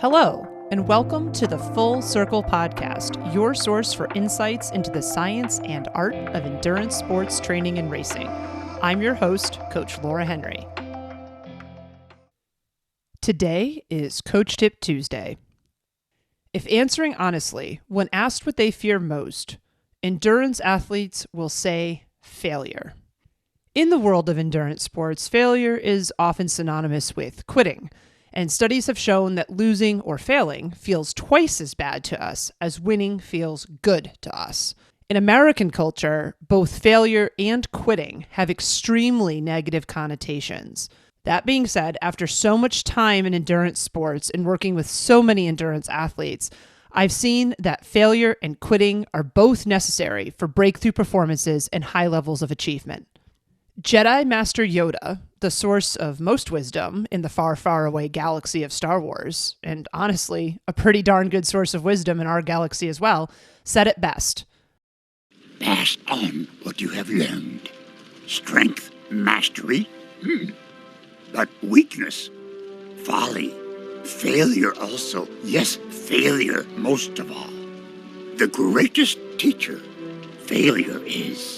Hello, and welcome to the Full Circle Podcast, your source for insights into the science and art of endurance sports training and racing. I'm your host, Coach Laura Henry. Today is Coach Tip Tuesday. If answering honestly, when asked what they fear most, endurance athletes will say failure. In the world of endurance sports, failure is often synonymous with quitting, and studies have shown that losing or failing feels twice as bad to us as winning feels good to us. In American culture, both failure and quitting have extremely negative connotations. That being said, after so much time in endurance sports and working with so many endurance athletes, I've seen that failure and quitting are both necessary for breakthrough performances and high levels of achievement. Jedi Master Yoda, the source of most wisdom in the far, far away galaxy of Star Wars, and honestly, a pretty darn good source of wisdom in our galaxy as well, said it best. Pass on what you have learned. Strength, mastery, but weakness, folly, failure also. Yes, failure most of all. The greatest teacher, failure is.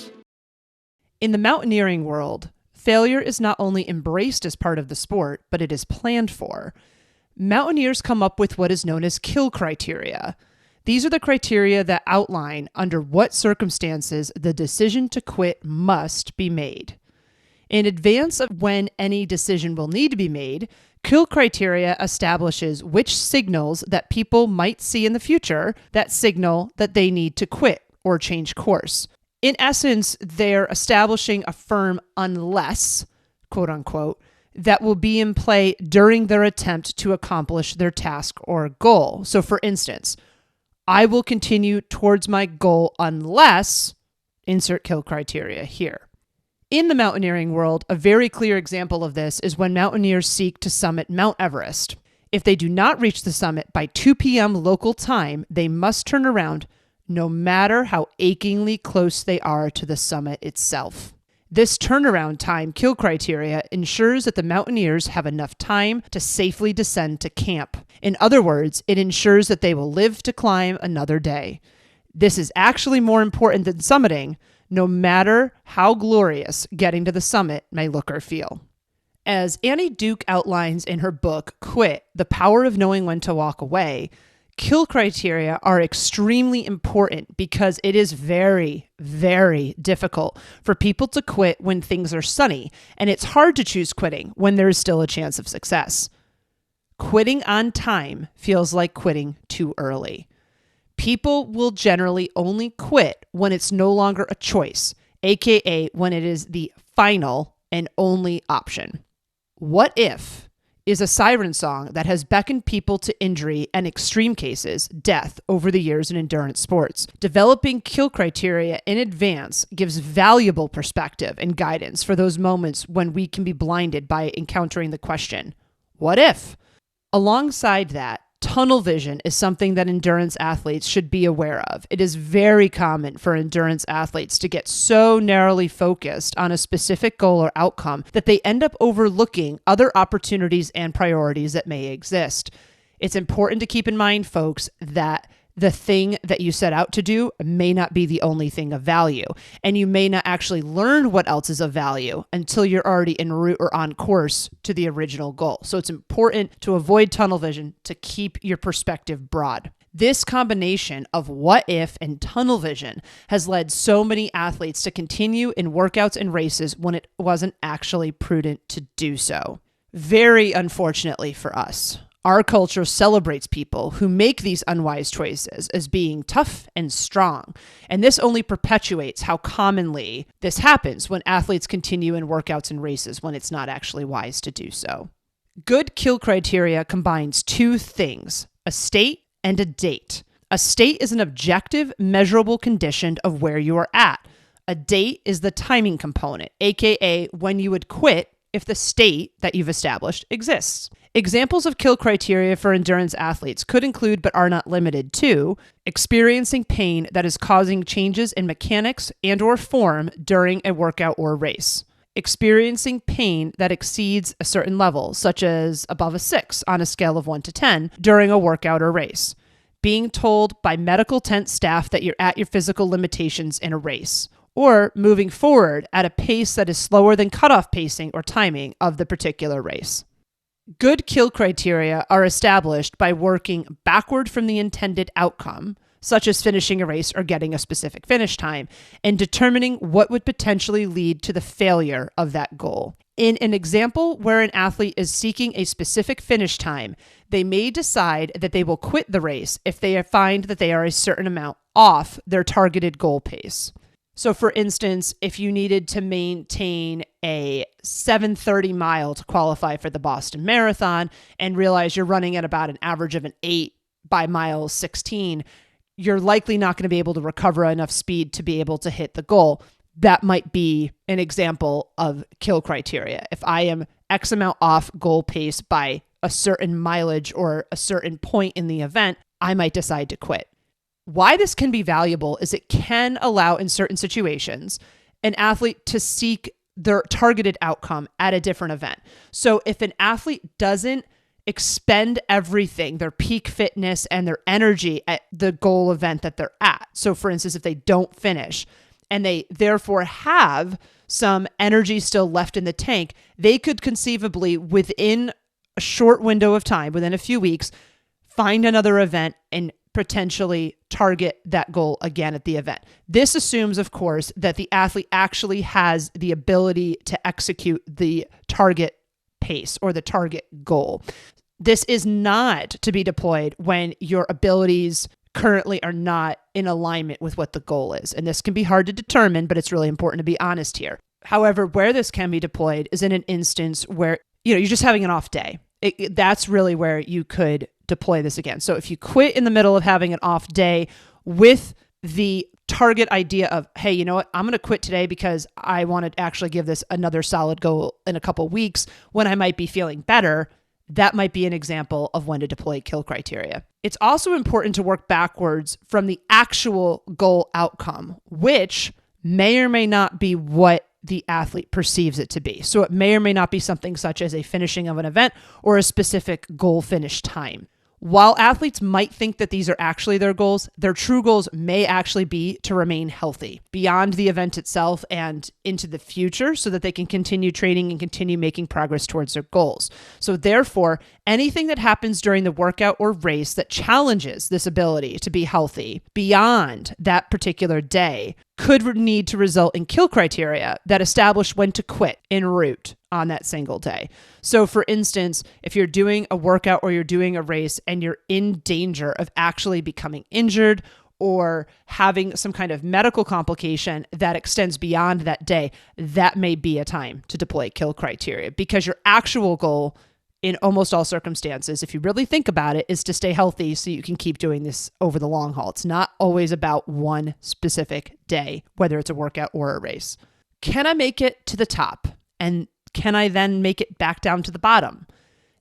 In the mountaineering world, failure is not only embraced as part of the sport, but it is planned for. Mountaineers come up with what is known as kill criteria. These are the criteria that outline under what circumstances the decision to quit must be made. In advance of when any decision will need to be made, kill criteria establishes which signals that people might see in the future that signal that they need to quit or change course. In essence, they're establishing a firm unless, quote unquote, that will be in play during their attempt to accomplish their task or goal. So for instance, I will continue towards my goal unless, insert kill criteria here. In the mountaineering world, a very clear example of this is when mountaineers seek to summit Mount Everest. If they do not reach the summit by 2 p.m. local time, they must turn around no matter how achingly close they are to the summit itself. This turnaround time kill criteria ensures that the mountaineers have enough time to safely descend to camp. In other words, it ensures that they will live to climb another day. This is actually more important than summiting, no matter how glorious getting to the summit may look or feel. As Annie Duke outlines in her book, Quit: The Power of Knowing When to Walk Away, kill criteria are extremely important because it is very, very difficult for people to quit when things are sunny, and it's hard to choose quitting when there is still a chance of success. Quitting on time feels like quitting too early. People will generally only quit when it's no longer a choice, aka when it is the final and only option. What if is a siren song that has beckoned people to injury and extreme cases, death, over the years in endurance sports. Developing kill criteria in advance gives valuable perspective and guidance for those moments when we can be blinded by encountering the question, what if? Alongside that, tunnel vision is something that endurance athletes should be aware of. It is very common for endurance athletes to get so narrowly focused on a specific goal or outcome that they end up overlooking other opportunities and priorities that may exist. It's important to keep in mind, folks, that the thing that you set out to do may not be the only thing of value, and you may not actually learn what else is of value until you're already en route or on course to the original goal. So it's important to avoid tunnel vision to keep your perspective broad. This combination of what if and tunnel vision has led so many athletes to continue in workouts and races when it wasn't actually prudent to do so. Very unfortunately for us, our culture celebrates people who make these unwise choices as being tough and strong, and this only perpetuates how commonly this happens when athletes continue in workouts and races when it's not actually wise to do so. Good kill criteria combines two things, a state and a date. A state is an objective, measurable condition of where you are at. A date is the timing component, aka when you would quit if the state that you've established exists. Examples of kill criteria for endurance athletes could include, but are not limited to, experiencing pain that is causing changes in mechanics and/or form during a workout or race. experiencing pain that exceeds a certain level, such as above a 6 on a scale of 1 to 10 during a workout or race, being told by medical tent staff that you're at your physical limitations in a race, or moving forward at a pace that is slower than cutoff pacing or timing of the particular race. Good kill criteria are established by working backward from the intended outcome, such as finishing a race or getting a specific finish time, and determining what would potentially lead to the failure of that goal. In an example where an athlete is seeking a specific finish time, they may decide that they will quit the race if they find that they are a certain amount off their targeted goal pace. So for instance, if you needed to maintain a 7:30 mile to qualify for the Boston Marathon and realize you're running at about an average of an 8 by mile 16, you're likely not going to be able to recover enough speed to be able to hit the goal. That might be an example of kill criteria. If I am X amount off goal pace by a certain mileage or a certain point in the event, I might decide to quit. Why this can be valuable is it can allow, in certain situations, an athlete to seek their targeted outcome at a different event. So if an athlete doesn't expend everything, their peak fitness and their energy at the goal event that they're at. So for instance, if they don't finish and they therefore have some energy still left in the tank, they could conceivably, within a short window of time, within a few weeks, find another event and potentially target that goal again at the event. This assumes, of course, that the athlete actually has the ability to execute the target pace or the target goal. This is not to be deployed when your abilities currently are not in alignment with what the goal is. And this can be hard to determine, but it's really important to be honest here. However, where this can be deployed is in an instance where, you're just having an off day. That's really where you could deploy this again. So if you quit in the middle of having an off day with the target idea of, hey, you know what, I'm going to quit today because I want to actually give this another solid go in a couple weeks when I might be feeling better, that might be an example of when to deploy kill criteria. It's also important to work backwards from the actual goal outcome, which may or may not be what the athlete perceives it to be. So it may or may not be something such as a finishing of an event or a specific goal finish time. While athletes might think that these are actually their goals, their true goals may actually be to remain healthy beyond the event itself and into the future so that they can continue training and continue making progress towards their goals. So therefore, anything that happens during the workout or race that challenges this ability to be healthy beyond that particular day could need to result in kill criteria that establish when to quit en route on that single day. So for instance, if you're doing a workout or you're doing a race and you're in danger of actually becoming injured or having some kind of medical complication that extends beyond that day, that may be a time to deploy kill criteria, because your actual goal in almost all circumstances, if you really think about it, is to stay healthy so you can keep doing this over the long haul. It's not always about one specific day, whether it's a workout or a race. Can I make it to the top? And can I then make it back down to the bottom?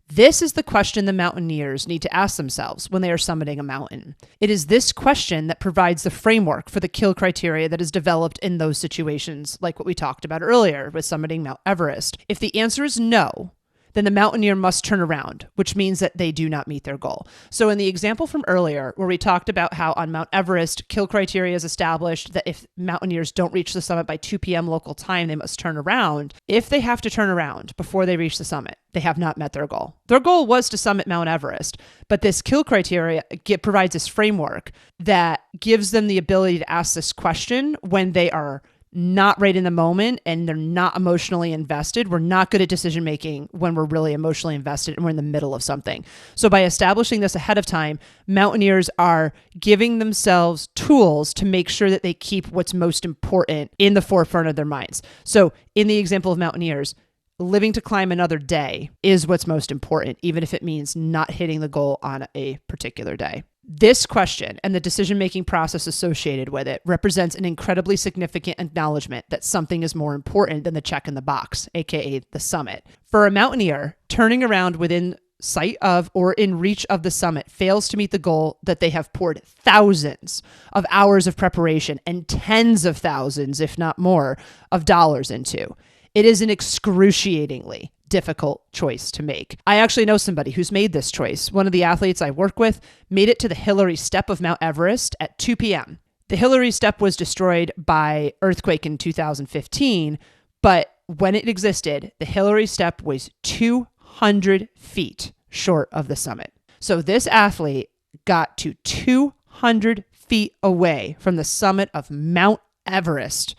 This is the question the mountaineers need to ask themselves when they are summiting a mountain. It is this question that provides the framework for the kill criteria that is developed in those situations, like what we talked about earlier with summiting Mount Everest. If the answer is no, then the mountaineer must turn around, which means that they do not meet their goal. So in the example from earlier, where we talked about how on Mount Everest, kill criteria is established that if mountaineers don't reach the summit by 2 p.m. local time, they must turn around. If they have to turn around before they reach the summit, they have not met their goal. Their goal was to summit Mount Everest, but this kill criteria provides this framework that gives them the ability to ask this question when they are not right in the moment and they're not emotionally invested. We're not good at decision making when we're really emotionally invested and we're in the middle of something. So by establishing this ahead of time, mountaineers are giving themselves tools to make sure that they keep what's most important in the forefront of their minds. So in the example of mountaineers, living to climb another day is what's most important, even if it means not hitting the goal on a particular day. This question and the decision-making process associated with it represents an incredibly significant acknowledgement that something is more important than the check in the box, aka the summit. For a mountaineer, turning around within sight of or in reach of the summit fails to meet the goal that they have poured thousands of hours of preparation and tens of thousands, if not more, of dollars into. It is an excruciatingly difficult choice to make. I actually know somebody who's made this choice. One of the athletes I work with made it to the Hillary Step of Mount Everest at 2 p.m. The Hillary Step was destroyed by earthquake in 2015, but when it existed, the Hillary Step was 200 feet short of the summit. So this athlete got to 200 feet away from the summit of Mount Everest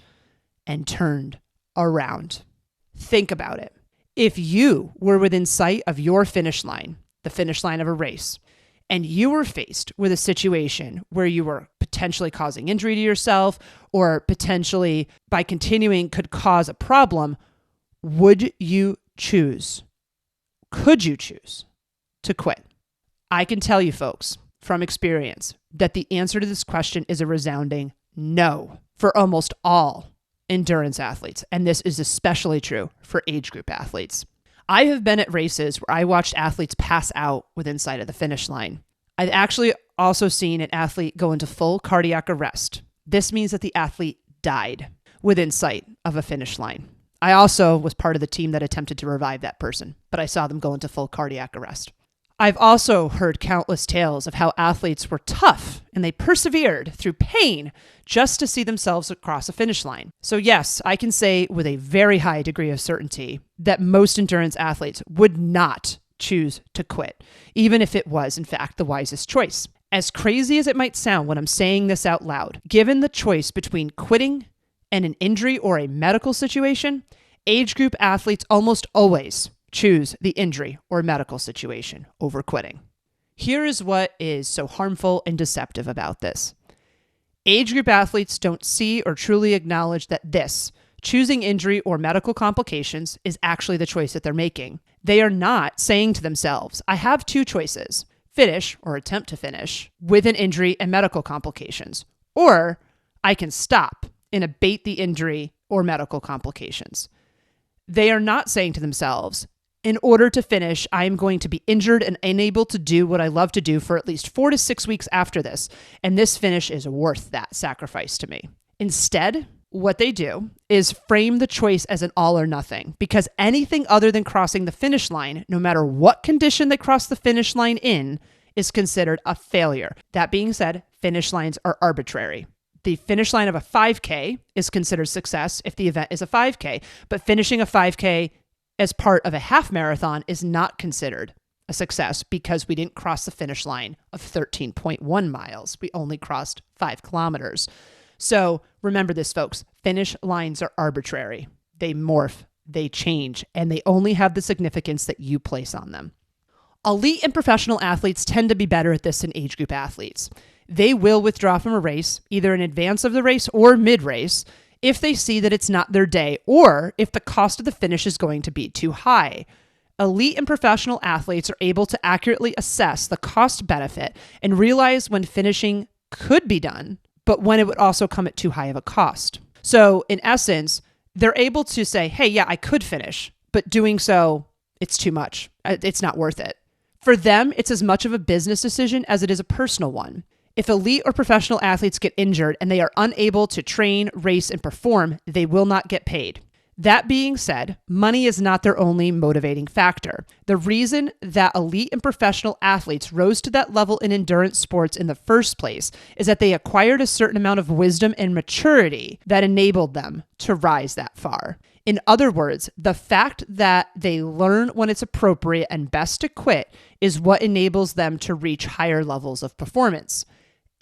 and turned around. Think about it. If you were within sight of your finish line, the finish line of a race, and you were faced with a situation where you were potentially causing injury to yourself or potentially by continuing could cause a problem, would you choose? Could you choose to quit? I can tell you folks from experience that the answer to this question is a resounding no for almost all endurance athletes. And this is especially true for age group athletes. I have been at races where I watched athletes pass out within sight of the finish line. I've actually also seen an athlete go into full cardiac arrest. This means that the athlete died within sight of a finish line. I also was part of the team that attempted to revive that person, but I saw them go into full cardiac arrest. I've also heard countless tales of how athletes were tough and they persevered through pain just to see themselves across a finish line. So yes, I can say with a very high degree of certainty that most endurance athletes would not choose to quit, even if it was in fact the wisest choice. As crazy as it might sound when I'm saying this out loud, given the choice between quitting and an injury or a medical situation, age group athletes almost always choose the injury or medical situation over quitting. Here is what is so harmful and deceptive about this. Age group athletes don't see or truly acknowledge that this, choosing injury or medical complications, is actually the choice that they're making. They are not saying to themselves, I have two choices, finish or attempt to finish with an injury and medical complications, or I can stop and abate the injury or medical complications. They are not saying to themselves, in order to finish, I am going to be injured and unable to do what I love to do for at least 4 to 6 weeks after this, and this finish is worth that sacrifice to me. Instead, what they do is frame the choice as an all or nothing, because anything other than crossing the finish line, no matter what condition they cross the finish line in, is considered a failure. That being said, finish lines are arbitrary. The finish line of a 5K is considered success if the event is a 5K, but finishing a 5K as part of a half marathon is not considered a success because we didn't cross the finish line of 13.1 miles. We only crossed 5 kilometers. So remember this, folks. Finish lines are arbitrary. They morph, they change, and they only have the significance that you place on them. Elite and professional athletes tend to be better at this than age group athletes. They will withdraw from a race, either in advance of the race or mid-race, if they see that it's not their day or if the cost of the finish is going to be too high. Elite and professional athletes are able to accurately assess the cost benefit and realize when finishing could be done, but when it would also come at too high of a cost. So in essence, they're able to say, hey, yeah, I could finish, but doing so, it's too much. It's not worth it. For them, it's as much of a business decision as it is a personal one. If elite or professional athletes get injured and they are unable to train, race, and perform, they will not get paid. That being said, money is not their only motivating factor. The reason that elite and professional athletes rose to that level in endurance sports in the first place is that they acquired a certain amount of wisdom and maturity that enabled them to rise that far. In other words, the fact that they learn when it's appropriate and best to quit is what enables them to reach higher levels of performance.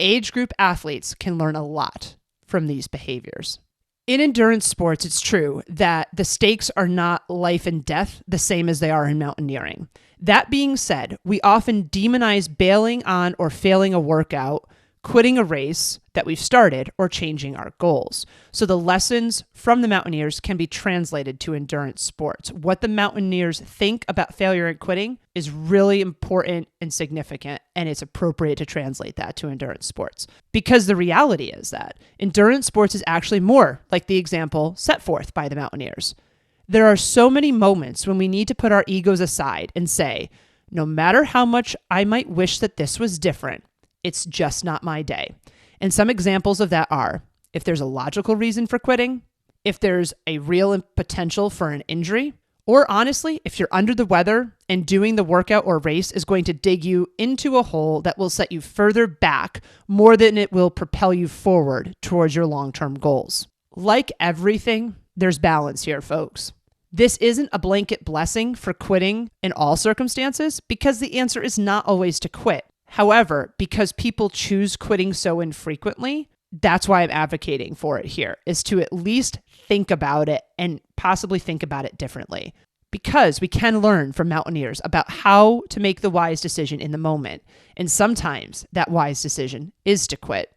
Age group athletes can learn a lot from these behaviors. In endurance sports, it's true that the stakes are not life and death the same as they are in mountaineering. That being said, we often demonize bailing on or failing a workout, quitting a race that we've started, or changing our goals. So the lessons from the Mountaineers can be translated to endurance sports. What the Mountaineers think about failure and quitting is really important and significant, and it's appropriate to translate that to endurance sports. Because the reality is that endurance sports is actually more like the example set forth by the Mountaineers. There are so many moments when we need to put our egos aside and say, no matter how much I might wish that this was different, it's just not my day. And some examples of that are, if there's a logical reason for quitting, if there's a real potential for an injury, or honestly, if you're under the weather and doing the workout or race is going to dig you into a hole that will set you further back more than it will propel you forward towards your long-term goals. Like everything, there's balance here, folks. This isn't a blanket blessing for quitting in all circumstances because the answer is not always to quit. However, because people choose quitting so infrequently, that's why I'm advocating for it here, is to at least think about it and possibly think about it differently. Because we can learn from mountaineers about how to make the wise decision in the moment. And sometimes that wise decision is to quit.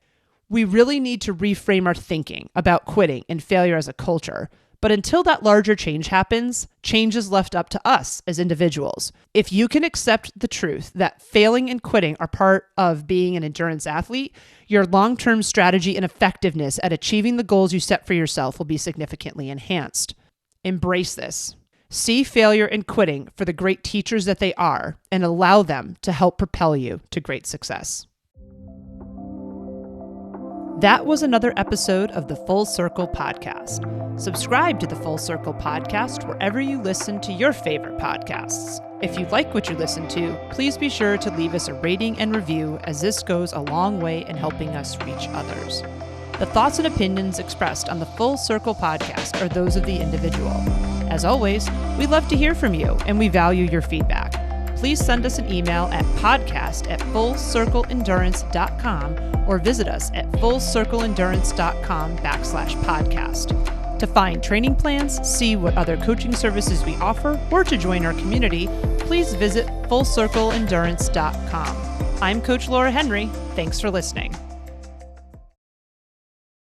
We really need to reframe our thinking about quitting and failure as a culture. But until that larger change happens, change is left up to us as individuals. If you can accept the truth that failing and quitting are part of being an endurance athlete, your long-term strategy and effectiveness at achieving the goals you set for yourself will be significantly enhanced. Embrace this. See failure and quitting for the great teachers that they are and allow them to help propel you to great success. That was another episode of the Full Circle Podcast. Subscribe to the Full Circle Podcast wherever you listen to your favorite podcasts. If you like what you listen to, please be sure to leave us a rating and review, as this goes a long way in helping us reach others. The thoughts and opinions expressed on the Full Circle Podcast are those of the individual. As always, we love to hear from you and we value your feedback. Please send us an email at podcast@fullcircleendurance.com or visit us at fullcircleendurance.com/podcast. To find training plans, see what other coaching services we offer, or to join our community, please visit fullcircleendurance.com. I'm Coach Laura Henry. Thanks for listening.